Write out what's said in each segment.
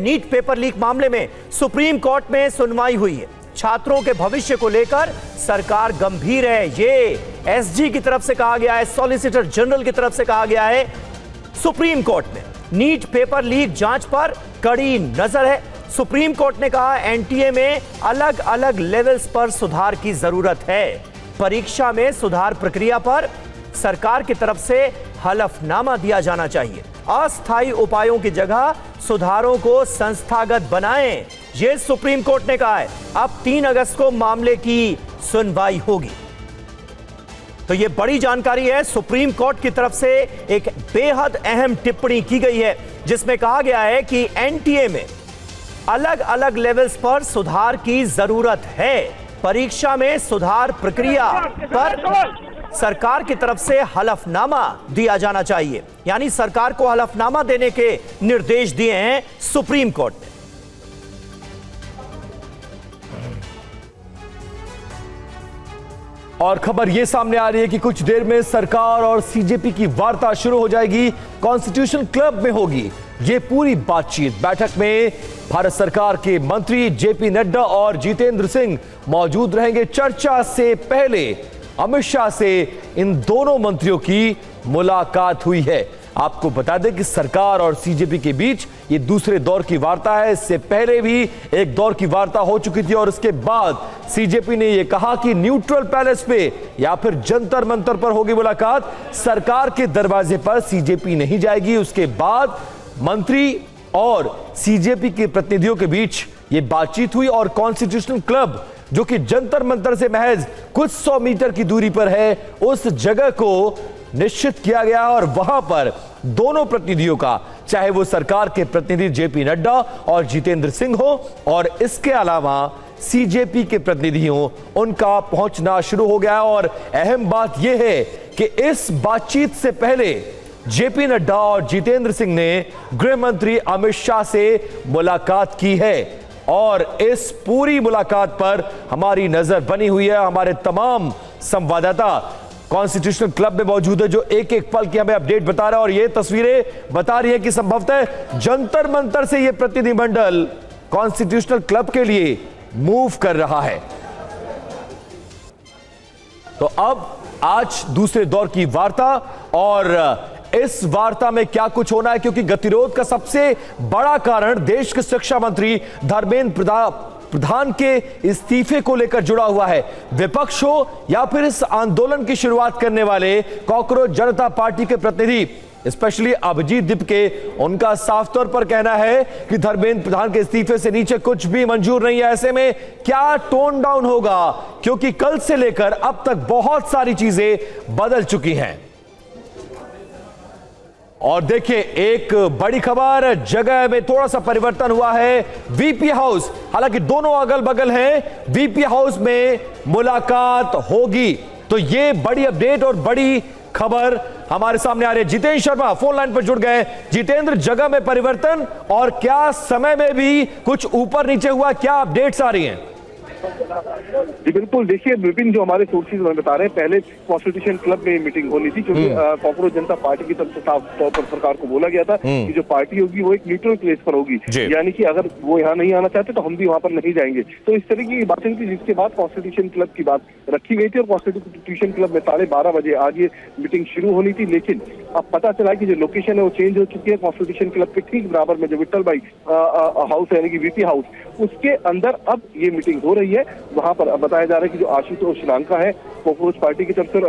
NEET paper leak मामले में supreme court में सुनवाई हुई है। छात्रों के भविष्य को लेकर सरकार गंभीर है, ये एसजी की तरफ से कहा गया है, सॉलिसिटर जनरल की तरफ से कहा गया है। सुप्रीम कोर्ट में नीट पेपर लीक जांच पर कड़ी नजर है। सुप्रीम कोर्ट ने कहा एनटीए में अलग अलग लेवल्स पर सुधार की जरूरत है। परीक्षा में सुधार प्रक्रिया पर सरकार की तरफ से हलफनामा दिया जाना चाहिए। अस्थायी उपायों की जगह सुधारों को संस्थागत बनाएं, यह सुप्रीम कोर्ट ने कहा है। अब 3 अगस्त को मामले की सुनवाई होगी। तो यह बड़ी जानकारी है। सुप्रीम कोर्ट की तरफ से एक बेहद अहम टिप्पणी की गई है जिसमें कहा गया है कि एनटीए में अलग अलग लेवल्स पर सुधार की जरूरत है। परीक्षा में सुधार प्रक्रिया पर सरकार की तरफ से हलफनामा दिया जाना चाहिए, यानी सरकार को हलफनामा देने के निर्देश दिए हैं सुप्रीम कोर्ट ने। और खबर यह सामने आ रही है कि कुछ देर में सरकार और सीजेपी की वार्ता शुरू हो जाएगी, कॉन्स्टिट्यूशन क्लब में होगी ये पूरी बातचीत। बैठक में भारत सरकार के मंत्री जेपी नड्डा और जितेंद्र सिंह मौजूद रहेंगे। चर्चा से पहले अमित शाह से इन दोनों मंत्रियों की मुलाकात हुई है। आपको बता दें कि सरकार और सीजेपी के बीच ये दूसरे दौर की वार्ता है। इससे पहले भी एक दौर की वार्ता हो चुकी थी और उसके बाद सीजेपी ने यह कहा कि न्यूट्रल पैलेस पे या फिर जंतर मंतर पर होगी मुलाकात। सरकार के दरवाजे पर सीजेपी नहीं जाएगी। उसके बाद मंत्री और सीजेपी के प्रतिनिधियों के बीच ये बातचीत हुई और कॉन्स्टिट्यूशनल क्लब जो कि जंतर मंतर से महज कुछ 100 मीटर की दूरी पर है, उस जगह को निश्चित किया गया और वहां पर दोनों प्रतिनिधियों का, चाहे वो सरकार के प्रतिनिधि जेपी नड्डा और जितेंद्र सिंह हो और इसके अलावा सीजेपी के प्रतिनिधि हो, उनका पहुंचना शुरू हो गया। और अहम बात यह है कि इस बातचीत से पहले जेपी नड्डा और जितेंद्र सिंह ने गृह मंत्री अमित शाह से मुलाकात की है और इस पूरी मुलाकात पर हमारी नजर बनी हुई है। हमारे तमाम संवाददाता कॉन्स्टिट्यूशनल क्लब में मौजूद है जो एक एक पल की हमें अपडेट बता रहा है और ये तस्वीरें बता रही है कि संभवतः जंतर मंतर से यह प्रतिनिधिमंडल कॉन्स्टिट्यूशनल क्लब के लिए मूव कर रहा है। तो अब आज दूसरे दौर की वार्ता और इस वार्ता में क्या कुछ होना है, क्योंकि गतिरोध का सबसे बड़ा कारण देश के शिक्षा मंत्री धर्मेंद्र प्रधान के इस्तीफे को लेकर जुड़ा हुआ है। विपक्ष हो या फिर इस आंदोलन की शुरुआत करने वाले कॉकरोच जनता पार्टी के प्रतिनिधि स्पेशली अभिजीत दीपके, उनका साफ तौर पर कहना है कि धर्मेंद्र प्रधान के इस्तीफे से नीचे कुछ भी मंजूर नहीं है। ऐसे में क्या टोन डाउन होगा, क्योंकि कल से लेकर अब तक बहुत सारी चीजें बदल चुकी हैं। और देखिए एक बड़ी खबर, जगह में थोड़ा सा परिवर्तन हुआ है। वीपी हाउस, हालांकि दोनों अगल बगल हैं, वीपी हाउस में मुलाकात होगी। तो ये बड़ी अपडेट और बड़ी खबर हमारे सामने आ रही है। जितेंद्र शर्मा फोन लाइन पर जुड़ गए। जितेंद्र, जगह में परिवर्तन और क्या समय में भी कुछ ऊपर नीचे हुआ, क्या अपडेट्स आ रही हैं? जी बिल्कुल, देखिए विपिन, जो हमारे सोर्सेज हमें बता रहे हैं, पहले कॉन्स्टिट्यूशन क्लब में मीटिंग होनी थी क्योंकि कॉकरोच जनता पार्टी की तरफ से साफ तौर पर सरकार को बोला गया था कि जो पार्टी होगी वो एक न्यूट्रल प्लेस पर होगी, यानी कि अगर वो यहाँ नहीं आना चाहते तो हम भी वहाँ पर नहीं जाएंगे। तो इस तरह की बातें थी, जिसके बाद कॉन्स्टिट्यूशन क्लब की बात रखी गई थी और कॉन्स्टिट्यूशन क्लब में 12:30 बजे आज ये मीटिंग शुरू होनी थी। लेकिन अब पता चला कि जो लोकेशन है वो चेंज हो चुकी है। कॉन्स्टिट्यूशन क्लब के ठीक बराबर में जो विट्ठल भाई हाउस है, यानी कि वीपी हाउस, उसके अंदर अब ये मीटिंग हो रही है। वहां पर बताया जा रहा है कि जो आशुतोष श्रीलंका है कॉकरोच पार्टी की तरफ से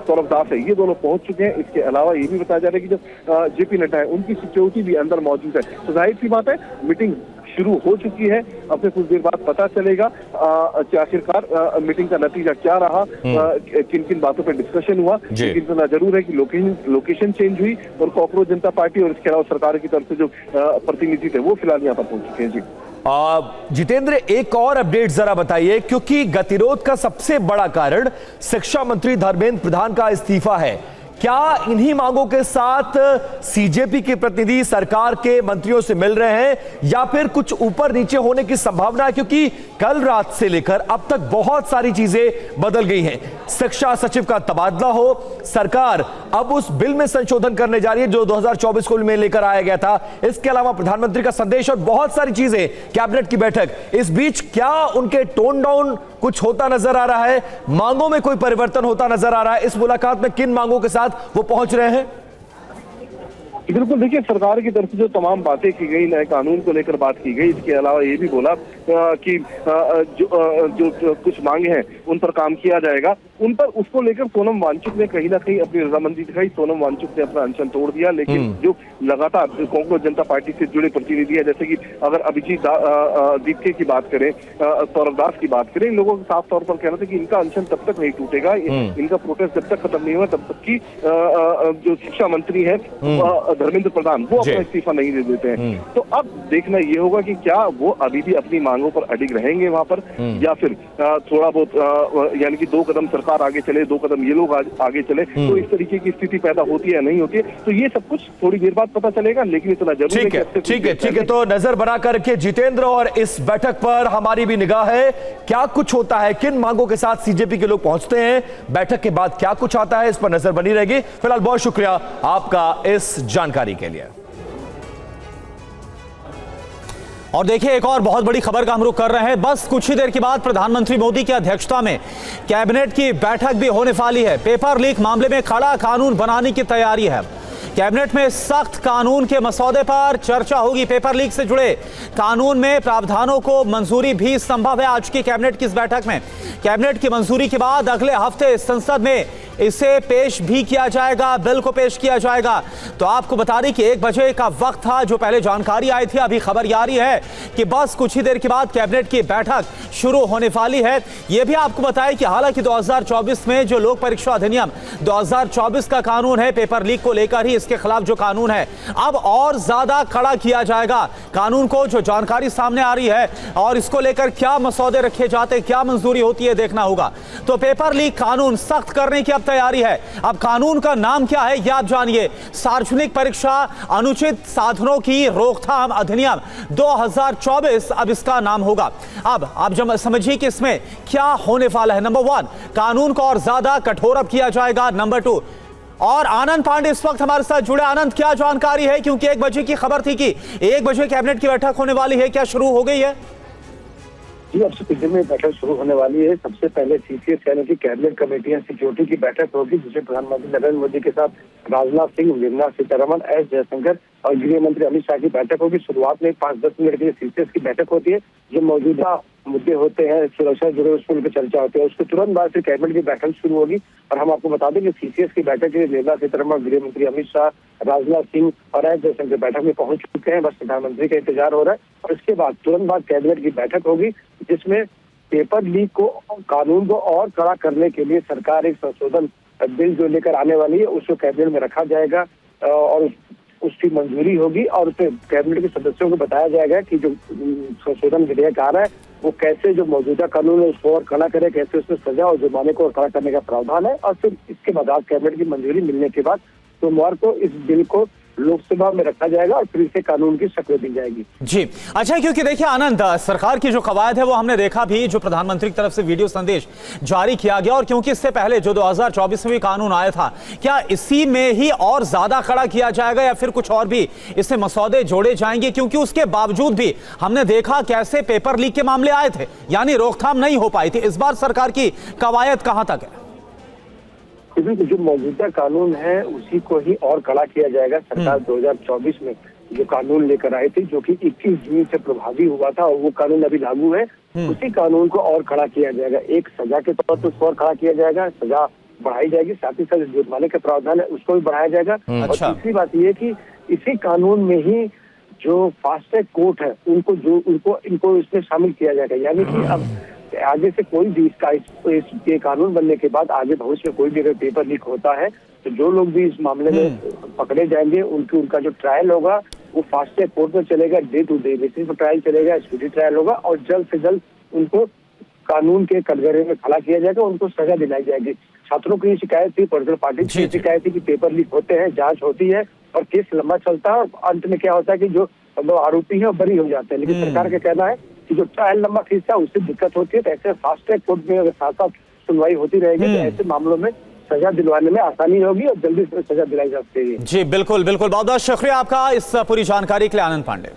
सौरभ दास है, ये दोनों पहुंच चुके हैं। इसके अलावा ये भी बताया जा रहा है कि जो जेपी नड्डा है उनकी सिक्योरिटी भी अंदर मौजूद है। तो जाहिर सी बात है मीटिंग शुरू हो चुकी है। अब से कुछ देर बाद पता चलेगा कि आखिरकार मीटिंग का नतीजा क्या रहा, किन किन बातों पर डिस्कशन हुआ। लेकिन इतना जरूर है कि लोकेशन चेंज हुई और कॉकरोच जनता पार्टी और इसके अलावा सरकार की तरफ से जो प्रतिनिधि थे वो फिलहाल यहाँ पर पहुंच चुके हैं। जी जितेंद्र, एक और अपडेट जरा बताइए, क्योंकि गतिरोध का सबसे बड़ा कारण शिक्षा मंत्री धर्मेंद्र प्रधान का इस्तीफा है। क्या इन्हीं मांगों के साथ सीजेपी के प्रतिनिधि सरकार के मंत्रियों से मिल रहे हैं या फिर कुछ ऊपर नीचे होने की संभावना है? क्योंकि कल रात से लेकर अब तक बहुत सारी चीजें बदल गई हैं। शिक्षा सचिव का तबादला हो, सरकार अब उस बिल में संशोधन करने जा रही है जो 2024 को में लेकर आया गया था, इसके अलावा प्रधानमंत्री का संदेश और बहुत सारी चीजें, कैबिनेट की बैठक। इस बीच क्या उनके टोन डाउन कुछ होता नजर आ रहा है? मांगों में कोई परिवर्तन होता नजर आ रहा है? इस मुलाकात में किन मांगों के साथ वो पहुंच रहे हैं? बिल्कुल, देखिए सरकार की तरफ से जो तमाम बातें की गई, नए कानून को लेकर बात की गई, इसके अलावा ये भी बोला कि जो कुछ मांगे हैं उन पर काम किया जाएगा। उन पर उसको लेकर सोनम वांगचुक ने कहीं ना कहीं अपनी रजामंदी दिखाई। सोनम वांगचुक ने अपना अनशन तोड़ दिया, लेकिन जो लगातार कांग्रेस जनता पार्टी से जुड़े प्रतिनिधि है, जैसे कि अगर अभिजीत दीपके की बात करें, सौरभ दास की बात करें, इन लोगों को साफ तौर पर कहना था कि इनका अनशन तब तक नहीं टूटेगा, इनका प्रोटेस्ट जब तक खत्म नहीं हुआ तब तक की जो शिक्षा मंत्री है धर्मेंद्र प्रधान वो अपना इस्तीफा नहीं दे देते हैं। तो अब देखना ये होगा कि क्या वो अभी भी अपनी मांगों पर अडिग रहेंगे वहां पर, या फिर थोड़ा बहुत यानी कि 2 कदम सरकार आगे चले, 2 कदम ये लोग आगे चले, तो इस तरीके की स्थिति पैदा होती है या नहीं होती है, तो ये सब कुछ थोड़ी देर बाद पता चलेगा। लेकिन इतना जरूर है कि ठीक है, तो नजर बनाकर रखिए जितेंद्र, और इस बैठक पर हमारी भी निगाह है। क्या कुछ होता है, किन मांगों के साथ सीजेपी के लोग पहुंचते हैं, बैठक के बाद क्या कुछ आता है, इस पर नजर बनी रहेगी। फिलहाल बहुत शुक्रिया आपका इस जानकारी के लिए। और देखिए, एक और बहुत बड़ी खबर का हम रुख कर रहे हैं। बस कुछ ही देर के बाद प्रधानमंत्री मोदी की अध्यक्षता में कैबिनेट की बैठक भी होने वाली है। पेपर लीक मामले में खड़ा कानून बनाने की तैयारी है। कैबिनेट में सख्त कानून के मसौदे पर चर्चा होगी। पेपर लीक से जुड़े कानून में प्रावधानों को मंजूरी भी संभव है आज की कैबिनेट की इस बैठक में। कैबिनेट की मंजूरी के बाद अगले हफ्ते संसद में इसे पेश भी किया जाएगा, बिल को पेश किया जाएगा। तो आपको बता दें कि 1 बजे का वक्त था जो पहले जानकारी आई थी। अभी खबर आ रही है कि बस कुछ ही देर के बाद कैबिनेट की बैठक शुरू होने वाली है। यह भी आपको बताएं कि हालांकि 2024 में जो लोक परीक्षा अधिनियम 2024 का कानून है, पेपर लीक को लेकर ही इसके खिलाफ जो कानून है अब और ज्यादा कड़ा किया जाएगा कानून को। जो जानकारी सामने आ रही है और इसको लेकर क्या मसौदे रखे जाते, क्या मंजूरी होती है, देखना होगा। तो पेपर लीक कानून सख्त करने की अब तैयारी है। अब कानून का नाम क्या है यह आप जानिए। सार्वजनिक परीक्षा अनुचित साधनों की रोकथाम अधिनियम 2024 अब इसका नाम होगा। अब आप जब समझिए कि इसमें क्या होने वाला है। नंबर 1, कानून को और ज्यादा कठोर अब किया जाएगा। नंबर 2, और आनंद पांडे इस वक्त हमारे साथ जुड़े। आनंद, क्या जानकारी है? क्योंकि 1 बजे की खबर थी कि 1 बजे कैबिनेट की बैठक होने वाली है, क्या शुरू हो गई है? जी, अब से कुछ देर में बैठक शुरू होने वाली है। सबसे पहले सीसीएस यानी कि कैबिनेट कमेटी एंड सिक्योरिटी की बैठक होगी, जिसमें प्रधानमंत्री नरेंद्र मोदी के साथ राजनाथ सिंह, निर्मला सीतारमण, एस जयशंकर और गृह मंत्री अमित शाह की बैठक होगी। शुरुआत में 5-10 मिनट के लिए सीसीएस की बैठक होती है। जो मौजूदा मुद्दे होते हैं, सुरक्षा जुड़े उस पर चर्चा होती है। उसके तुरंत बाद फिर कैबिनेट की बैठक शुरू होगी। और हम आपको बता दें कि सीसीएस की बैठक के लिए निर्मला सीतारमण, गृह मंत्री अमित शाह, राजनाथ सिंह और एस जयशंकर बैठक में पहुंच चुके हैं। बस प्रधानमंत्री का इंतजार हो रहा है। और इसके बाद तुरंत बाद कैबिनेट की बैठक होगी, जिसमें पेपर लीक को, कानून को और कड़ा करने के लिए सरकार एक संशोधन बिल जो लेकर आने वाली है उसको कैबिनेट में रखा जाएगा और उसकी मंजूरी होगी। और उसे कैबिनेट के सदस्यों को बताया जाएगा कि जो संशोधन विधेयक आ रहा है वो कैसे जो मौजूदा कानून है उसको और कड़ा करे, कैसे उसमें सजा और जुर्माने को और कड़ा करने का प्रावधान है। और फिर इसके बाद कैबिनेट की मंजूरी मिलने के बाद सोमवार को इस बिल को लोकसभा में रखा जाएगा और फिर इसे कानून की शक्ल दी जाएगी। जी, अच्छा, क्योंकि देखिए आनंद, सरकार की जो कवायद है वो हमने देखा भी, जो प्रधानमंत्री की तरफ से वीडियो संदेश जारी किया गया, और क्योंकि इससे पहले जो 2024 में भी कानून आया था, क्या इसी में ही और ज्यादा कड़ा किया जाएगा या फिर कुछ और भी इसमें मसौदे जोड़े जाएंगे? क्योंकि उसके बावजूद भी हमने देखा कैसे पेपर लीक के मामले आए थे, यानी रोकथाम नहीं हो पाई थी। इस बार सरकार की कवायद कहां तक है? जो मौजूदा कानून है उसी को ही और कड़ा किया जाएगा। सरकार 2024 में जो कानून लेकर आई थी, जो कि 21 जून से प्रभावी हुआ था और वो कानून अभी लागू है, उसी कानून को और कड़ा किया जाएगा। एक सजा के तौर पर उसको और कड़ा किया जाएगा, सजा बढ़ाई जाएगी, साथ ही साथ जुर्माने का प्रावधान है उसको भी बढ़ाया जाएगा। और तीसरी बात ये कि इसी कानून में ही जो फास्ट ट्रैक कोर्ट है इनको इसमें शामिल किया जाएगा। यानी कि अब आगे से कोई भी ये कानून बनने के बाद आगे भविष्य में कोई भी अगर पेपर लीक होता है तो जो लोग भी इस मामले में पकड़े जाएंगे उनका जो ट्रायल होगा वो फास्ट ट्रैक कोर्ट में चलेगा, डे टू डे बेसिस पर ट्रायल चलेगा, स्पीडी ट्रायल होगा और जल्द से जल्द उनको कानून के कटघरे में खड़ा किया जाएगा, उनको सजा दिलाई जाएगी। छात्रों की शिकायत थी, पॉलिटिकल पार्टी की शिकायत थी कि पेपर लीक होते हैं, जांच होती है और केस लंबा चलता है और अंत में क्या होता है कि जो आरोपी है वो बरी हो जाते हैं। लेकिन सरकार का कहना है कि जो ट्रायल लंबा खींचता है उससे दिक्कत होती है, तो ऐसे फास्ट ट्रैक कोर्ट में अगर साथ साथ सुनवाई होती रहेगी तो ऐसे मामलों में सजा दिलवाने में आसानी होगी और जल्दी से सजा दिलाई जा सकेगी। जी बिल्कुल बिल्कुल, बहुत बहुत शुक्रिया आपका इस पूरी जानकारी के लिए आनंद पांडे।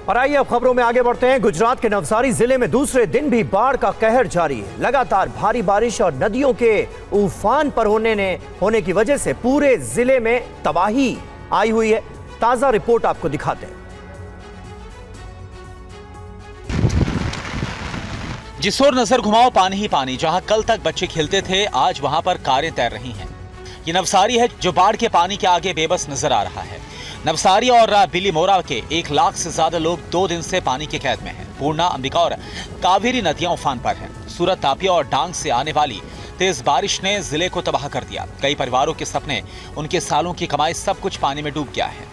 और आइए अब खबरों में आगे बढ़ते हैं। गुजरात के नवसारी जिले में दूसरे दिन भी बाढ़ का कहर जारी है। लगातार भारी बारिश और नदियों के उफान पर होने की वजह से पूरे जिले में तबाही आई हुई है। ताजा रिपोर्ट आपको दिखाते हैं। जिस ओर नजर घुमाओ पानी ही पानी। जहां कल तक बच्चे खेलते थे, आज वहां पर कारें तैर रही हैं। ये नवसारी है जो बाढ़ के पानी के आगे बेबस नजर आ रहा है। नवसारी और बिलीमोरा के 1 लाख से ज्यादा लोग 2 दिन से पानी के कैद में हैं। पूर्णा, अंबिका और कावेरी नदियां उफान पर हैं। सूरत, तापिया और डांग से आने वाली तेज बारिश ने जिले को तबाह कर दिया। कई परिवारों के सपने, उनके सालों की कमाई, सब कुछ पानी में डूब गया है।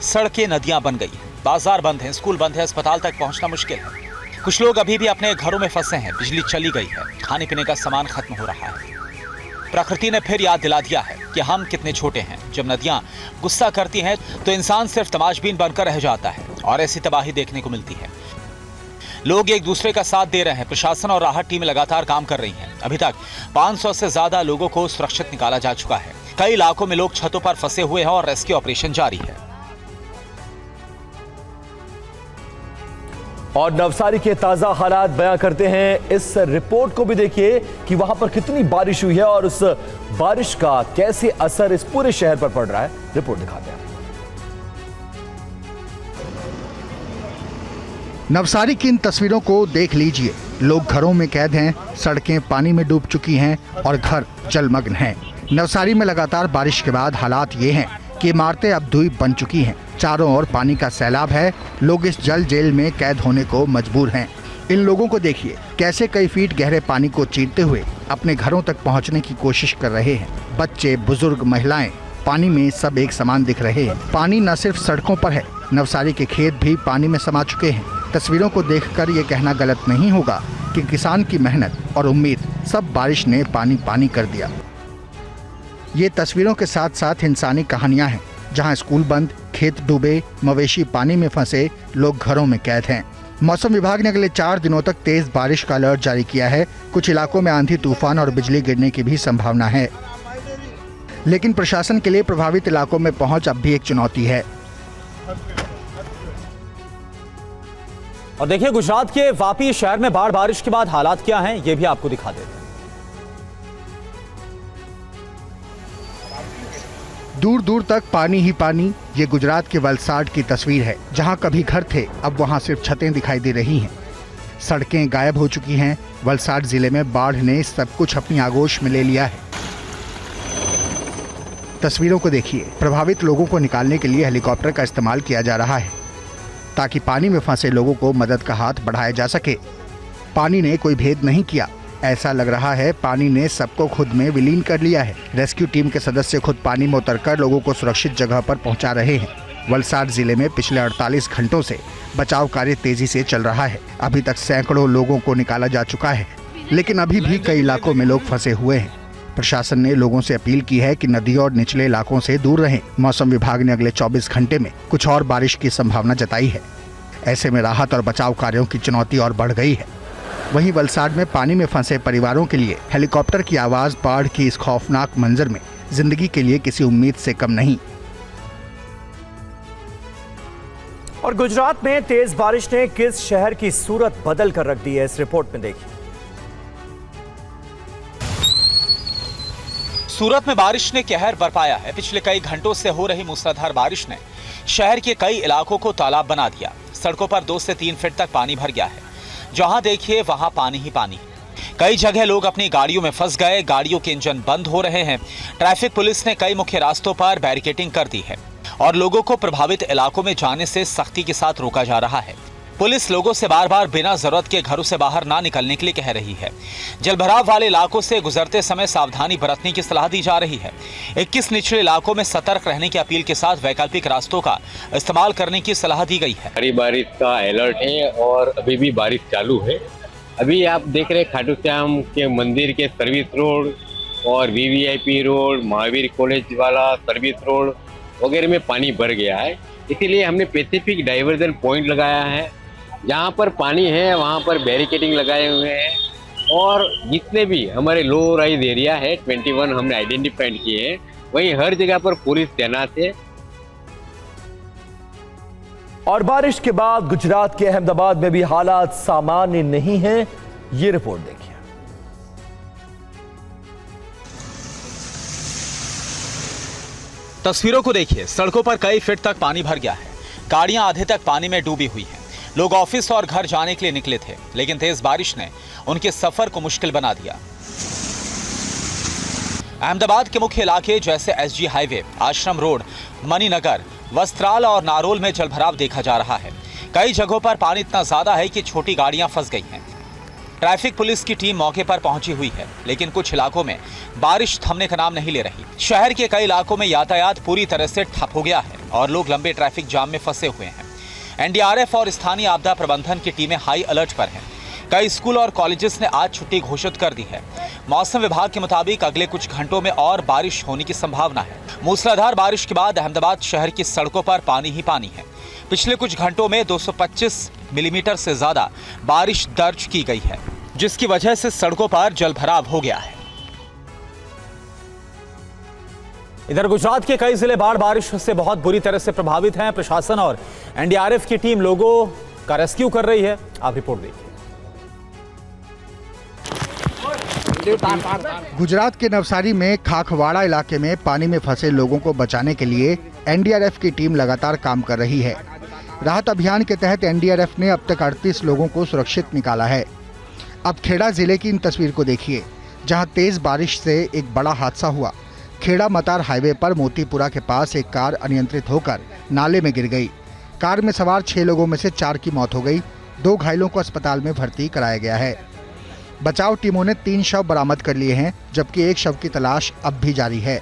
सड़कें नदियां बन गई हैं, बाजार बंद हैं, स्कूल बंद है, अस्पताल तक पहुंचना मुश्किल है। कुछ लोग अभी भी अपने घरों में फंसे हैं। बिजली चली गई है, खाने पीने का सामान खत्म हो रहा है। प्रकृति ने फिर याद दिला दिया है कि हम कितने छोटे हैं। जब नदियां गुस्सा करती हैं तो इंसान सिर्फ तमाशबीन बनकर रह जाता है और ऐसी तबाही देखने को मिलती है। लोग एक दूसरे का साथ दे रहे हैं। प्रशासन और राहत टीमें लगातार काम कर रही हैं। अभी तक 500 से ज्यादा लोगों को सुरक्षित निकाला जा चुका है। कई इलाकों में लोग छतों पर फंसे हुए हैं और रेस्क्यू ऑपरेशन जारी है। और नवसारी के ताजा हालात बयां करते हैं। इस रिपोर्ट को भी देखिए कि वहां पर कितनी बारिश हुई है और उस बारिश का कैसे असर इस पूरे शहर पर पड़ रहा है। रिपोर्ट दिखाते हैं। नवसारी की इन तस्वीरों को देख लीजिए। लोग घरों में कैद हैं, सड़कें पानी में डूब चुकी हैं और घर जलमग्न हैं। नवसारी में लगातार बारिश के बाद हालात ये हैं कि इमारतें अब द्वीप बन चुकी हैं। चारों ओर पानी का सैलाब है। लोग इस जल जेल में कैद होने को मजबूर हैं। इन लोगों को देखिए कैसे कई फीट गहरे पानी को चीरते हुए अपने घरों तक पहुंचने की कोशिश कर रहे हैं। बच्चे, बुजुर्ग, महिलाएं पानी में सब एक समान दिख रहे हैं। पानी न सिर्फ सड़कों पर है, नवसारी के खेत भी पानी में समा चुके हैं। तस्वीरों को देखकर ये कहना गलत नहीं होगा कि किसान की मेहनत और उम्मीद सब बारिश ने पानी पानी कर दिया। ये तस्वीरों के साथ साथ इंसानी कहानियां हैं, जहां स्कूल बंद, खेत डूबे, मवेशी पानी में फंसे, लोग घरों में कैद हैं। मौसम विभाग ने अगले 4 दिनों तक तेज बारिश का अलर्ट जारी किया है। कुछ इलाकों में आंधी तूफान और बिजली गिरने की भी संभावना है। लेकिन प्रशासन के लिए प्रभावित इलाकों में पहुंच अब भी एक चुनौती है। और देखिए गुजरात के वापी शहर में बाढ़ बारिश के बाद हालात क्या हैं, ये भी आपको दिखा देते हैं। दूर दूर तक पानी ही पानी। ये गुजरात के वलसाड की तस्वीर है, जहां कभी घर थे अब वहां सिर्फ छतें दिखाई दे रही हैं। सड़कें गायब हो चुकी हैं। वलसाड जिले में बाढ़ ने सब कुछ अपनी आगोश में ले लिया है। तस्वीरों को देखिए। प्रभावित लोगों को निकालने के लिए हेलीकॉप्टर का इस्तेमाल किया जा रहा है ताकि पानी में फंसे लोगों को मदद का हाथ बढ़ाया जा सके। पानी ने कोई भेद नहीं किया। ऐसा लग रहा है पानी ने सबको खुद में विलीन कर लिया है। रेस्क्यू टीम के सदस्य खुद पानी में उतरकर लोगों को सुरक्षित जगह पर पहुंचा रहे हैं। वलसाड जिले में पिछले 48 घंटों से बचाव कार्य तेजी से चल रहा है। अभी तक सैकड़ों लोगों को निकाला जा चुका है, लेकिन अभी भी कई इलाकों में लोग फंसे हुए हैं। प्रशासन ने लोगों से अपील की है कि नदियों और निचले इलाकों से दूर रहें। मौसम विभाग ने अगले 24 घंटे में कुछ और बारिश की संभावना जताई है। ऐसे में राहत और बचाव कार्यों की चुनौती और बढ़ गई है। वहीं वलसाड में पानी में फंसे परिवारों के लिए हेलीकॉप्टर की आवाज बाढ़ की इस खौफनाक मंजर में जिंदगी के लिए किसी उम्मीद से कम नहीं। और गुजरात में तेज बारिश ने किस शहर की सूरत बदल कर रख दी है, इस रिपोर्ट में देखिए। सूरत में बारिश ने कहर बरपाया है। पिछले कई घंटों से हो रही मूसलाधार बारिश ने शहर के कई इलाकों को तालाब बना दिया। सड़कों पर 2 से 3 फीट तक पानी भर गया है। जहां देखिए वहां पानी ही पानी। कई जगह लोग अपनी गाड़ियों में फंस गए। गाड़ियों के इंजन बंद हो रहे हैं। ट्रैफिक पुलिस ने कई मुख्य रास्तों पर बैरिकेडिंग कर दी है और लोगों को प्रभावित इलाकों में जाने से सख्ती के साथ रोका जा रहा है। पुलिस लोगों से बार बार बिना जरूरत के घरों से बाहर ना निकलने के लिए कह रही है। जलभराव वाले इलाकों से गुजरते समय सावधानी बरतने की सलाह दी जा रही है। 21 निचले इलाकों में सतर्क रहने की अपील के साथ वैकल्पिक रास्तों का इस्तेमाल करने की सलाह दी गई है। भारी बारिश का अलर्ट है और अभी भी बारिश चालू है। अभी आप देख रहे खाटू श्याम के मंदिर के सर्विस रोड और वीवीआईपी रोड, महावीर कॉलेज वाला सर्विस रोड वगैरह में पानी भर गया है। इसीलिए हमने स्पेसिफिक डाइवर्जन पॉइंट लगाया है। जहाँ पर पानी है वहाँ पर बैरिकेडिंग लगाए हुए हैं और जितने भी हमारे लो राइज एरिया है 21 हमने आइडेंटिफाइड किए हैं, वहीं हर जगह पर पुलिस तैनात है। और बारिश के बाद गुजरात के अहमदाबाद में भी हालात सामान्य नहीं हैं। ये रिपोर्ट देखिए। तस्वीरों को देखिए, सड़कों पर कई फीट तक पानी भर गया है। गाड़ियां आधे तक पानी में डूबी हुई हैं। लोग ऑफिस और घर जाने के लिए निकले थे, लेकिन तेज बारिश ने उनके सफर को मुश्किल बना दिया। अहमदाबाद के मुख्य इलाके जैसे एसजी हाईवे, आश्रम रोड, मणिनगर, वस्त्राल और नारोल में जलभराव देखा जा रहा है। कई जगहों पर पानी इतना ज्यादा है कि छोटी गाड़ियां फंस गई हैं। ट्रैफिक पुलिस की टीम मौके पर पहुंची हुई है, लेकिन कुछ इलाकों में बारिश थमने का नाम नहीं ले रही। शहर के कई इलाकों में यातायात पूरी तरह से ठप हो गया है और लोग लंबे ट्रैफिक जाम में फंसे हुए हैं। एनडीआरएफ और स्थानीय आपदा प्रबंधन की टीमें हाई अलर्ट पर हैं। कई स्कूल और कॉलेजेस ने आज छुट्टी घोषित कर दी है। मौसम विभाग के मुताबिक अगले कुछ घंटों में और बारिश होने की संभावना है। मूसलाधार बारिश के बाद अहमदाबाद शहर की सड़कों पर पानी ही पानी है। पिछले कुछ घंटों में 225 मिलीमीटर से ज्यादा बारिश दर्ज की गई है, जिसकी वजह से सड़कों पर जलभराव हो गया है। इधर गुजरात के कई जिले बाढ़ बारिश से बहुत बुरी तरह से प्रभावित हैं। प्रशासन और एनडीआरएफ की टीम लोगों का रेस्क्यू कर रही है। आप रिपोर्ट देखिए। गुजरात के नवसारी में खाखवाड़ा इलाके में पानी में फंसे लोगों को बचाने के लिए एनडीआरएफ की टीम लगातार काम कर रही है। राहत अभियान के तहत एनडीआरएफ ने अब तक 38 लोगों को सुरक्षित निकाला है। अब खेड़ा जिले की इन तस्वीर को देखिए, जहां तेज बारिश से एक बड़ा हादसा हुआ। खेड़ा मतार हाईवे पर मोतीपुरा के पास एक कार अनियंत्रित होकर नाले में गिर गई। कार में सवार 6 लोगों में से 4 की मौत हो गई। 2 घायलों को अस्पताल में भर्ती कराया गया है। बचाव टीमों ने 3 शव बरामद कर लिए हैं, जबकि 1 शव की तलाश अब भी जारी है।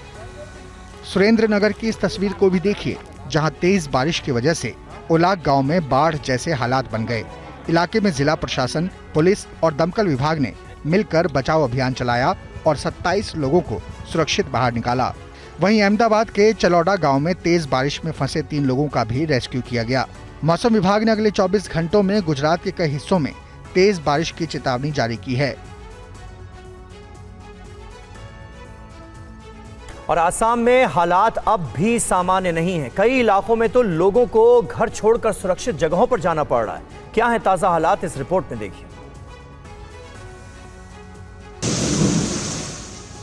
सुरेंद्रनगर की इस तस्वीर को भी देखिए, जहां तेज बारिश की वजह से उलाक गांव में बाढ़ जैसे हालात बन गए। इलाके में जिला प्रशासन, पुलिस और दमकल विभाग ने मिलकर बचाव अभियान चलाया और 27 लोगों को सुरक्षित बाहर निकाला। वहीं अहमदाबाद के चलौड़ा गांव में तेज बारिश में फंसे 3 लोगों का भी रेस्क्यू किया गया। मौसम विभाग ने अगले 24 घंटों में गुजरात के कई हिस्सों में तेज बारिश की चेतावनी जारी की है। और आसाम में हालात अब भी सामान्य नहीं है। कई इलाकों में तो लोगों को घर छोड़कर सुरक्षित जगहों पर जाना पड़ रहा है। क्या है ताजा हालात, इस रिपोर्ट में देखिए।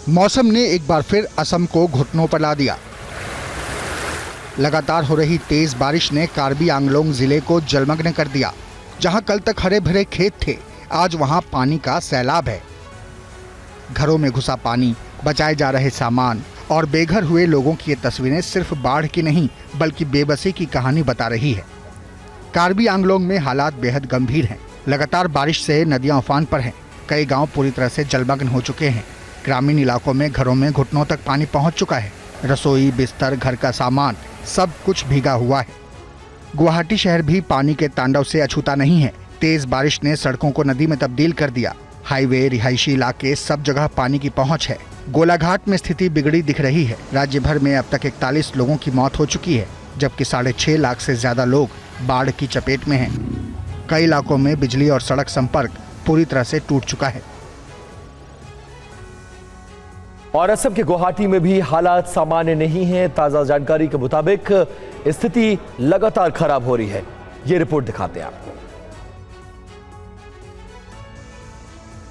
मौसम ने एक बार फिर असम को घुटनों पर ला दिया। लगातार हो रही तेज बारिश ने कार्बी आंगलोंग जिले को जलमग्न कर दिया। जहां कल तक हरे भरे खेत थे, आज वहां पानी का सैलाब है। घरों में घुसा पानी, बचाए जा रहे सामान और बेघर हुए लोगों की ये तस्वीरें सिर्फ बाढ़ की नहीं बल्कि बेबसी की कहानी बता रही है। कार्बी आंगलोंग में हालात बेहद गंभीर हैं। लगातार बारिश से नदियां उफान पर हैं। कई गांव पूरी तरह से जलमग्न हो चुके हैं। ग्रामीण इलाकों में घरों में घुटनों तक पानी पहुंच चुका है। रसोई, बिस्तर, घर का सामान सब कुछ भीगा हुआ है। गुवाहाटी शहर भी पानी के तांडव से अछूता नहीं है। तेज बारिश ने सड़कों को नदी में तब्दील कर दिया। हाईवे, रिहायशी इलाके सब जगह पानी की पहुंच है। गोलाघाट में स्थिति बिगड़ी दिख रही है। राज्य भर में अब तक 41 लोगों की मौत हो चुकी है, जबकि 6.5 लाख से ज्यादा लोग बाढ़ की चपेट में हैं। कई इलाकों में बिजली और सड़क संपर्क पूरी तरह से टूट चुका है। और असम के गुवाहाटी में भी हालात सामान्य नहीं हैं। ताजा जानकारी के मुताबिक स्थिति लगातार खराब हो रही है। ये रिपोर्ट दिखाते हैं आपको।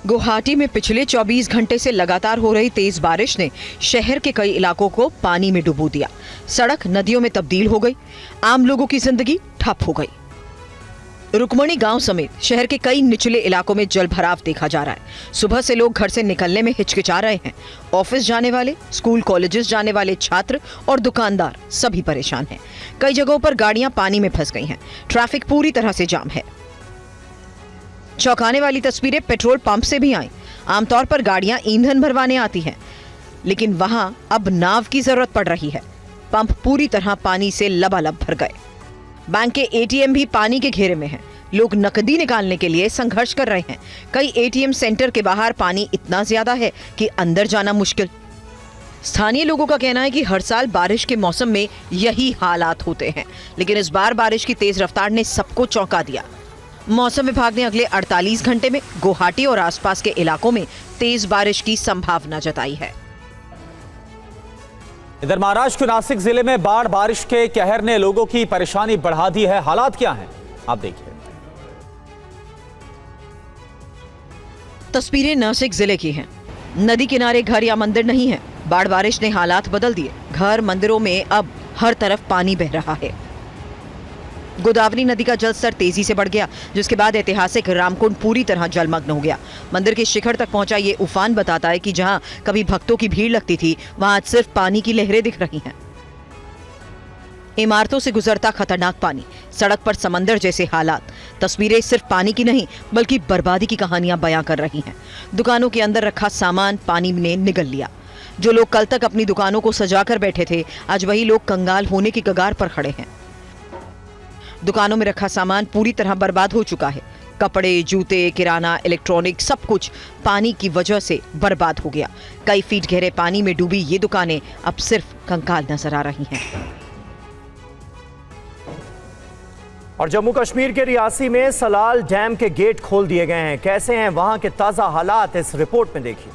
गुवाहाटी में पिछले 24 घंटे से लगातार हो रही तेज बारिश ने शहर के कई इलाकों को पानी में डुबो दिया। सड़क नदियों में तब्दील हो गई। आम लोगों की जिंदगी ठप हो गई। रुकमणी गांव समेत शहर के कई निचले इलाकों में जल भराव देखा जा रहा है। सुबह से लोग घर से निकलने में हिचकिचा रहे हैं। ऑफिस जाने वाले, स्कूल कॉलेजेस जाने वाले छात्र और दुकानदार सभी परेशान हैं। कई जगहों पर गाड़ियां पानी में फंस गई हैं। ट्रैफिक पूरी तरह से जाम है। चौंकाने वाली तस्वीरें पेट्रोल पंप से भी आई। आमतौर पर गाड़ियां ईंधन भरवाने आती हैं, लेकिन वहां अब नाव की जरूरत पड़ रही है। पंप पूरी तरह पानी से लबालब भर गए। बैंक के एटीएम भी पानी के घेरे में हैं। लोग नकदी निकालने के लिए संघर्ष कर रहे हैं। कई एटीएम सेंटर के बाहर पानी इतना ज्यादा है कि अंदर जाना मुश्किल। स्थानीय लोगों का कहना है कि हर साल बारिश के मौसम में यही हालात होते हैं, लेकिन इस बार बारिश की तेज रफ्तार ने सबको चौंका दिया। मौसम विभाग ने अगले 48 घंटे में गुवाहाटी और आसपास के इलाकों में तेज बारिश की संभावना जताई है। इधर महाराष्ट्र के नासिक जिले में बाढ़ बारिश के कहर ने लोगों की परेशानी बढ़ा दी है। हालात क्या हैं, आप देखिए। तस्वीरें नासिक जिले की हैं। नदी किनारे घर या मंदिर नहीं है। बाढ़ बारिश ने हालात बदल दिए। घर मंदिरों में अब हर तरफ पानी बह रहा है। गोदावरी नदी का जलस्तर तेजी से बढ़ गया, जिसके बाद ऐतिहासिक रामकुंड पूरी तरह जलमग्न हो गया। मंदिर के शिखर तक पहुंचा ये उफान बताता है कि जहां कभी भक्तों की भीड़ लगती थी, वहां आज सिर्फ पानी की लहरें दिख रही हैं। इमारतों से गुजरता खतरनाक पानी, सड़क पर समंदर जैसे हालात। तस्वीरें सिर्फ पानी की नहीं बल्कि बर्बादी की कहानियां बयां कर रही हैं। दुकानों के अंदर रखा सामान पानी ने निगल लिया। जो लोग कल तक अपनी दुकानों को सजाकर बैठे थे, आज वही लोग कंगाल होने की कगार पर खड़े हैं। दुकानों में रखा सामान पूरी तरह बर्बाद हो चुका है। कपड़े, जूते, किराना, इलेक्ट्रॉनिक सब कुछ पानी की वजह से बर्बाद हो गया। कई फीट गहरे पानी में डूबी ये दुकानें अब सिर्फ कंकाल नजर आ रही हैं। और जम्मू कश्मीर के रियासी में सलाल डैम के गेट खोल दिए गए हैं। कैसे हैं वहां के ताजा हालात, इस रिपोर्ट में देखिए।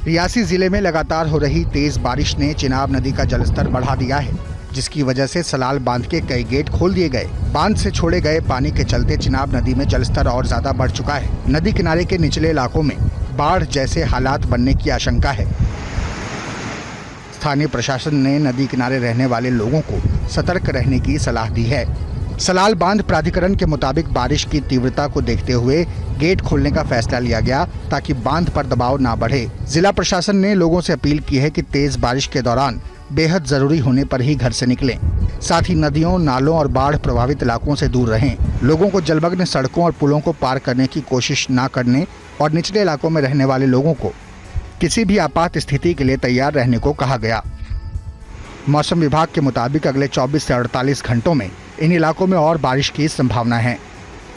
रियासी जिले में लगातार हो रही तेज बारिश ने चिनाब नदी का जलस्तर बढ़ा दिया है, जिसकी वजह से सलाल बांध के कई गेट खोल दिए गए। बांध से छोड़े गए पानी के चलते चिनाब नदी में जलस्तर और ज्यादा बढ़ चुका है। नदी किनारे के निचले इलाकों में बाढ़ जैसे हालात बनने की आशंका है। स्थानीय प्रशासन ने नदी किनारे रहने वाले लोगों को सतर्क रहने की सलाह दी है। सलाल बांध प्राधिकरण के मुताबिक बारिश की तीव्रता को देखते हुए गेट खोलने का फैसला लिया गया ताकि बांध पर दबाव ना बढ़े। जिला प्रशासन ने लोगों से अपील की है कि तेज बारिश के दौरान बेहद जरूरी होने पर ही घर से निकलें। साथ ही नदियों, नालों और बाढ़ प्रभावित इलाकों से दूर रहें। लोगों को जलमग्न सड़कों और पुलों को पार करने की कोशिश न करने और निचले इलाकों में रहने वाले लोगों को किसी भी आपात स्थिति के लिए तैयार रहने को कहा गया। मौसम विभाग के मुताबिक अगले 24 से 48 घंटों में इन इलाकों में और बारिश की संभावना है।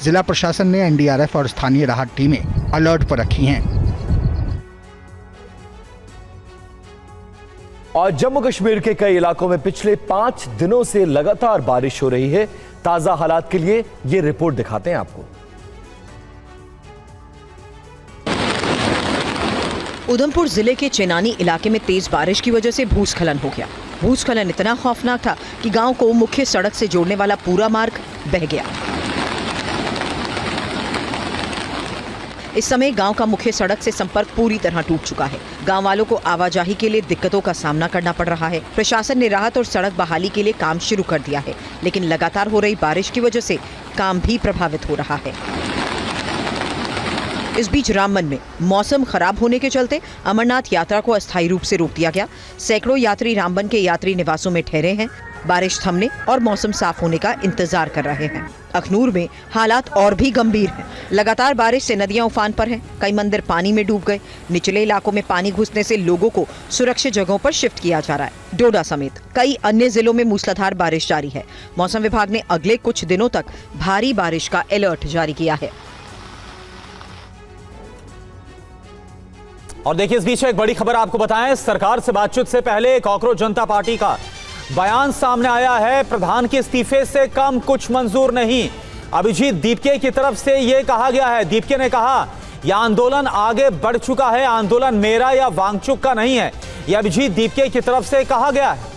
जिला प्रशासन ने एनडीआरएफ और स्थानीय राहत टीमें अलर्ट पर रखी हैं। और जम्मू कश्मीर के कई इलाकों में पिछले 5 दिनों से लगातार बारिश हो रही है। ताजा हालात के लिए ये रिपोर्ट दिखाते हैं आपको। उधमपुर जिले के चेनानी इलाके में तेज बारिश की वजह से भूस्खलन हो गया। भूस्खलन इतना खौफनाक था कि गांव को मुख्य सड़क से जोड़ने वाला पूरा मार्ग बह गया। इस समय गांव का मुख्य सड़क से संपर्क पूरी तरह टूट चुका है। गांव वालों को आवाजाही के लिए दिक्कतों का सामना करना पड़ रहा है। प्रशासन ने राहत और सड़क बहाली के लिए काम शुरू कर दिया है, लेकिन लगातार हो रही बारिश की वजह से काम भी प्रभावित हो रहा है। इस बीच रामबन में मौसम खराब होने के चलते अमरनाथ यात्रा को अस्थायी रूप से रोक दिया गया। सैकड़ों यात्री रामबन के यात्री निवासों में ठहरे हैं। बारिश थमने और मौसम साफ होने का इंतजार कर रहे हैं। अखनूर में हालात और भी गंभीर हैं। लगातार बारिश से नदियां उफान पर हैं। कई मंदिर पानी में डूब गए। निचले इलाकों में पानी घुसने से लोगों को सुरक्षित जगहों पर शिफ्ट किया जा रहा है। डोडा समेत कई अन्य जिलों में मूसलाधार बारिश जारी है। मौसम विभाग ने अगले कुछ दिनों तक भारी बारिश का अलर्ट जारी किया है। और देखिए, इस बीच एक बड़ी खबर आपको बताएं। सरकार से बातचीत से पहले कॉकरोच जनता पार्टी का बयान सामने आया है। प्रधान के इस्तीफे से कम कुछ मंजूर नहीं। अभिजीत दीपके की तरफ से यह कहा गया है। दीपके ने कहा, यह आंदोलन आगे बढ़ चुका है। आंदोलन मेरा या वांगचुक का नहीं है। यह अभिजीत दीपके की तरफ से कहा गया है।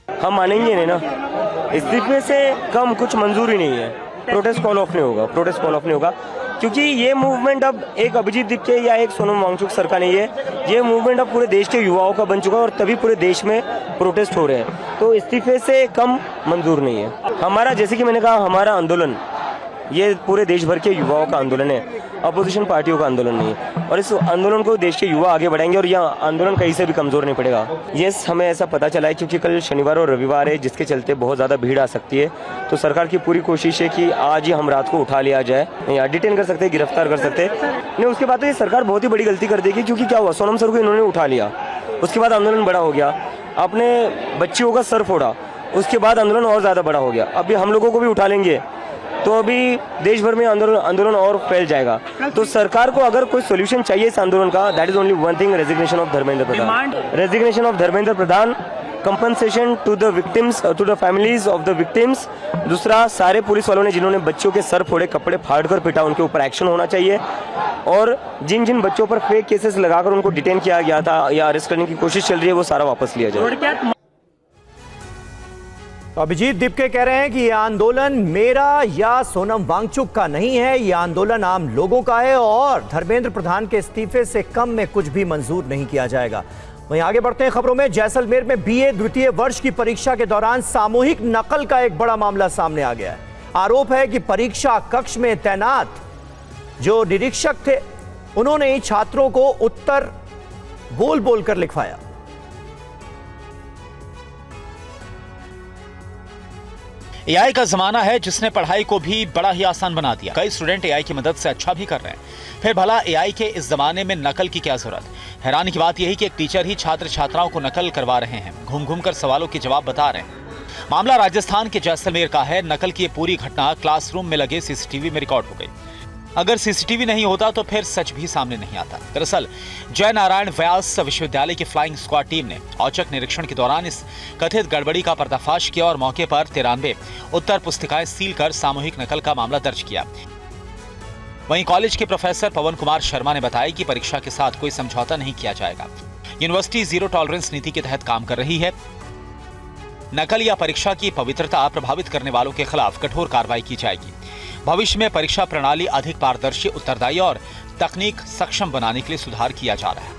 हम मानेंगे नहीं ना, इस्तीफे से कम कुछ मंजूर ही नहीं है। प्रोटेस्ट कॉल ऑफ नहीं होगा, प्रोटेस्ट कॉल ऑफ नहीं होगा, क्योंकि ये मूवमेंट अब एक अभिजीत दीपके या एक सोनम वांगचुक सर का नहीं है। ये मूवमेंट अब पूरे देश के युवाओं का बन चुका है और तभी पूरे देश में प्रोटेस्ट हो रहे हैं। तो इस्तीफे से कम मंजूर नहीं है। हमारा, जैसे कि मैंने कहा, हमारा आंदोलन ये पूरे देश भर के युवाओं का आंदोलन है, अपोजिशन पार्टियों का आंदोलन नहीं है। और इस आंदोलन को देश के युवा आगे बढ़ाएंगे और यह आंदोलन कहीं से भी कमज़ोर नहीं पड़ेगा। ये हमें ऐसा पता चला है क्योंकि कल शनिवार और रविवार है, जिसके चलते बहुत ज़्यादा भीड़ आ सकती है। तो सरकार की पूरी कोशिश है कि आज ही हम रात को उठा लिया जाए, या डिटेन कर सकते हैं, गिरफ्तार कर सकते हैं। नहीं, उसके बाद तो ये सरकार बहुत ही बड़ी गलती कर देगी, क्योंकि क्या हुआ, सोनम सर को इन्होंने उठा लिया, उसके बाद आंदोलन बड़ा हो गया, अपने बच्चियों का सर फोड़ा, उसके बाद आंदोलन और ज़्यादा बड़ा हो गया। अभी हम लोगों को भी उठा लेंगे तो अभी देश भर में आंदोलन और फैल जाएगा। तो सरकार को अगर कोई सोल्यूशन चाहिए इस आंदोलन का, that is only one thing, resignation of Dharmendra Pradhan. Resignation of Dharmendra Pradhan, compensation to the victims, to the families of the victims. दूसरा, सारे पुलिस वालों ने जिन्होंने बच्चों के सर फोड़े, कपड़े फाड़कर पिटा, उनके ऊपर एक्शन होना चाहिए। और जिन जिन बच्चों पर फेक केसेस लगाकर उनको डिटेन किया गया था या अरेस्ट करने की कोशिश चल रही है, वो सारा वापस लिया जाए। तो अभिजीत दीपके कह रहे हैं कि यह आंदोलन मेरा या सोनम वांगचुक का नहीं है, यह आंदोलन आम लोगों का है और धर्मेंद्र प्रधान के इस्तीफे से कम में कुछ भी मंजूर नहीं किया जाएगा। वहीं आगे बढ़ते हैं खबरों में। जैसलमेर में बीए द्वितीय वर्ष की परीक्षा के दौरान सामूहिक नकल का एक बड़ा मामला सामने आ गया है। आरोप है कि परीक्षा कक्ष में तैनात जो निरीक्षक थे, उन्होंने ही छात्रों को उत्तर बोल बोल कर लिखवाया। एआई का जमाना है जिसने पढ़ाई को भी बड़ा ही आसान बना दिया। कई स्टूडेंट एआई की मदद से अच्छा भी कर रहे हैं। फिर भला एआई के इस जमाने में नकल की क्या जरूरत? हैरानी की बात यही कि एक टीचर ही छात्र छात्राओं को नकल करवा रहे हैं, घूम घूम कर सवालों के जवाब बता रहे हैं। मामला राजस्थान के जैसलमेर का है। नकल की ये पूरी घटना क्लासरूम में लगे सीसीटीवी में रिकॉर्ड हो गई। अगर सीसीटीवी नहीं होता तो फिर सच भी सामने नहीं आता। दरअसल जय नारायण व्यास विश्वविद्यालय की फ्लाइंग स्क्वाड टीम ने औचक निरीक्षण के दौरान इस कथित गड़बड़ी का पर्दाफाश किया और मौके पर 93 उत्तर पुस्तिकाएं सील कर सामूहिक नकल का मामला दर्ज किया। वहीं कॉलेज के प्रोफेसर पवन कुमार शर्मा ने बताया कि परीक्षा के साथ कोई समझौता नहीं किया जाएगा। यूनिवर्सिटी जीरो टॉलरेंस नीति के तहत काम कर रही है। नकल या परीक्षा की पवित्रता प्रभावित करने वालों के खिलाफ कठोर कार्रवाई की जाएगी। भविष्य में परीक्षा प्रणाली अधिक पारदर्शी, उत्तरदायी और तकनीक सक्षम बनाने के लिए सुधार किया जा रहा है।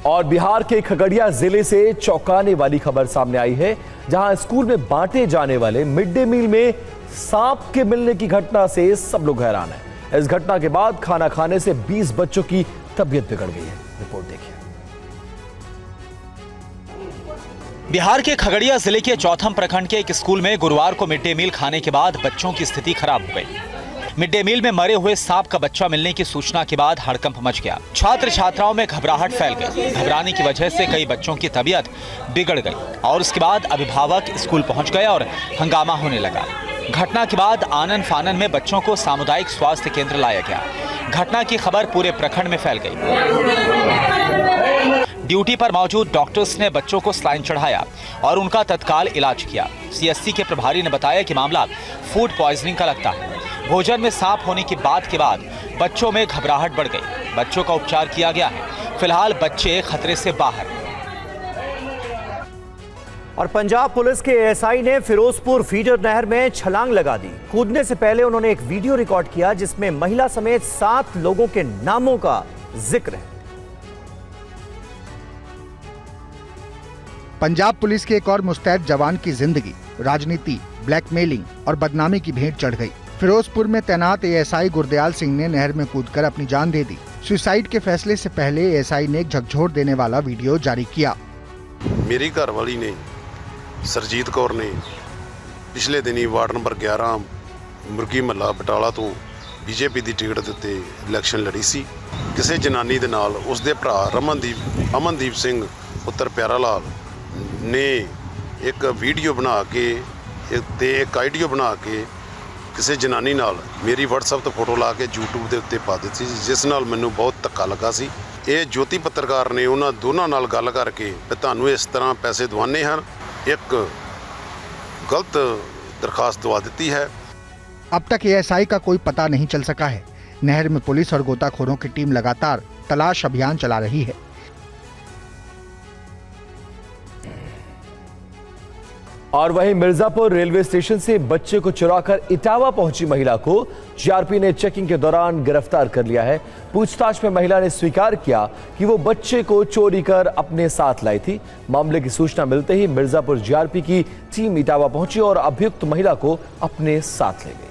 और बिहार के खगड़िया जिले से चौंकाने वाली खबर सामने आई है, जहां स्कूल में बांटे जाने वाले मिड डे मील में सांप के मिलने की घटना से सब लोग हैरान हैं। इस घटना के बाद खाना खाने से 20 बच्चों की तबीयत बिगड़ गई है। रिपोर्ट देखिए। बिहार के खगड़िया जिले के चौथम प्रखंड के एक स्कूल में गुरुवार को मिड डे मील खाने के बाद बच्चों की स्थिति खराब हो गई। मिड डे मील में मरे हुए सांप का बच्चा मिलने की सूचना के बाद हड़कंप मच गया। छात्र छात्राओं में घबराहट फैल गई। घबराने की वजह से कई बच्चों की तबीयत बिगड़ गई और उसके बाद अभिभावक स्कूल पहुंच गए और हंगामा होने लगा। घटना के बाद आनन फानन में बच्चों को सामुदायिक स्वास्थ्य केंद्र लाया गया। घटना की खबर पूरे प्रखंड में फैल गई। ड्यूटी पर मौजूद डॉक्टर्स ने बच्चों को स्लाइन चढ़ाया और उनका तत्काल इलाज किया। सीएससी के प्रभारी ने बताया कि मामला फूड पॉइजनिंग का लगता है। भोजन में सांप होने की बात के बाद बच्चों में घबराहट बढ़ गई। बच्चों का उपचार किया गया है। फिलहाल बच्चे खतरे से बाहर। और पंजाब पुलिस के एएसआई ने फिरोजपुर फीडर नहर में छलांग लगा दी। कूदने से पहले उन्होंने एक वीडियो रिकॉर्ड किया जिसमें महिला समेत 7 लोगों के नामों का जिक्र है। पंजाब पुलिस के एक और मुस्तैद जवान की जिंदगी राजनीति, ब्लैकमेलिंग और बदनामी की भेंट चढ़ गई। फिरोजपुर में तैनात एएसआई गुरदयाल सिंह ने नहर में कूदकर अपनी जान दे दी। सुसाइड के फैसले से पहले एएसआई ने एक झकझोर देने वाला वीडियो जारी किया। मेरी घरवाली ने सरजीत कौर ने पिछले दिनी वार्ड नंबर 11 मुर्गी महला बटाला तो बीजेपी ਦੀ ਟਿਕਟ ਦੇ ਉੱਤੇ ਇਲੈਕਸ਼ਨ ਲੜੀ ਸੀ। ਕਿਸੇ ਜਨਾਨੀ ਦੇ ਨਾਲ ਉਸਦੇ ਭਰਾ ਅਮਨਦੀਪ ਸਿੰਘ ਪੁੱਤਰ ਪਿਆਰਾ ਲਾਲ ਨੇ ਇੱਕ ਵੀਡੀਓ ਬਣਾ ਕੇ ਤੇ ਇੱਕ ਆਡੀਓ ਬਣਾ ਕੇ ਕਿਸੇ ਜਨਾਨੀ ਨਾਲ ਮੇਰੀ WhatsApp ਤੋਂ ਫੋਟੋ ਲਾ ਕੇ YouTube ਦੇ ਉੱਤੇ ਪਾ ਦਿੱਤੀ ਸੀ, ਜਿਸ ਨਾਲ ਮੈਨੂੰ ਬਹੁਤ ਧੱਕਾ ਲੱਗਾ ਸੀ। ਇਹ ਜੋਤੀ ਪੱਤਰਕਾਰ ਨੇ ਉਹਨਾਂ ਦੋਨਾਂ ਨਾਲ ਗੱਲ ਕਰਕੇ ਵੀ ਤੁਹਾਨੂੰ ਇਸ ਤਰ੍ਹਾਂ ਪੈਸੇ ਦਵਾਨੇ ਹਨ, एक गलत दरखास्त दवा देती है। अब तक एएसआई का कोई पता नहीं चल सका है। नहर में पुलिस और गोताखोरों की टीम लगातार तलाश अभियान चला रही है। और वहीं मिर्जापुर रेलवे स्टेशन से बच्चे को चुराकर इटावा पहुंची महिला को जीआरपी ने चेकिंग के दौरान गिरफ्तार कर लिया है। पूछताछ में महिला ने स्वीकार किया कि वो बच्चे को चोरी कर अपने साथ लाई थी। मामले की सूचना मिलते ही मिर्जापुर जीआरपी की टीम इटावा पहुंची और अभियुक्त महिला को अपने साथ ले गई।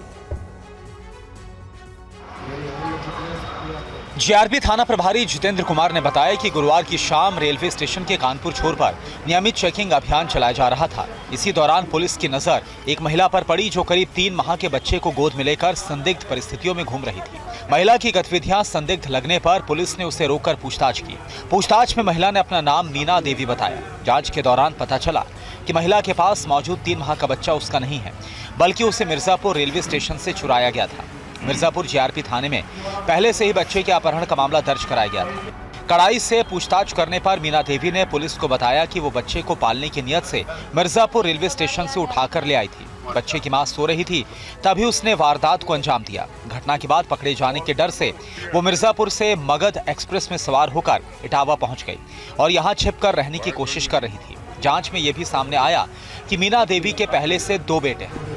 जीआरपी थाना प्रभारी जितेंद्र कुमार ने बताया कि गुरुवार की शाम रेलवे स्टेशन के कानपुर छोर पर नियमित चेकिंग अभियान चलाया जा रहा था। इसी दौरान पुलिस की नजर एक महिला पर पड़ी जो करीब 3 माह के बच्चे को गोद में लेकर संदिग्ध परिस्थितियों में घूम रही थी। महिला की गतिविधियां संदिग्ध लगने पर पुलिस ने उसे रोककर पूछताछ की। पूछताछ में महिला ने अपना नाम मीना देवी बताया। जांच के दौरान पता चला कि महिला के पास मौजूद 3 माह का बच्चा उसका नहीं है, बल्कि उसे मिर्जापुर रेलवे स्टेशन से चुराया गया था। मिर्जापुर जीआरपी थाने में पहले से ही बच्चे के अपहरण का मामला दर्ज कराया गया था। कड़ाई से पूछताछ करने पर मीना देवी ने पुलिस को बताया कि वो बच्चे को पालने की नियत से मिर्जापुर रेलवे स्टेशन से उठाकर ले आई थी। बच्चे की मां सो रही थी, तभी उसने वारदात को अंजाम दिया। घटना के बाद पकड़े जाने के डर से वो मिर्जापुर से मगध एक्सप्रेस में सवार होकर इटावा पहुंच गई और यहां छिपकर रहने की कोशिश कर रही थी। जांच में यह भी सामने आया कि मीना देवी के पहले से 2 बेटे हैं।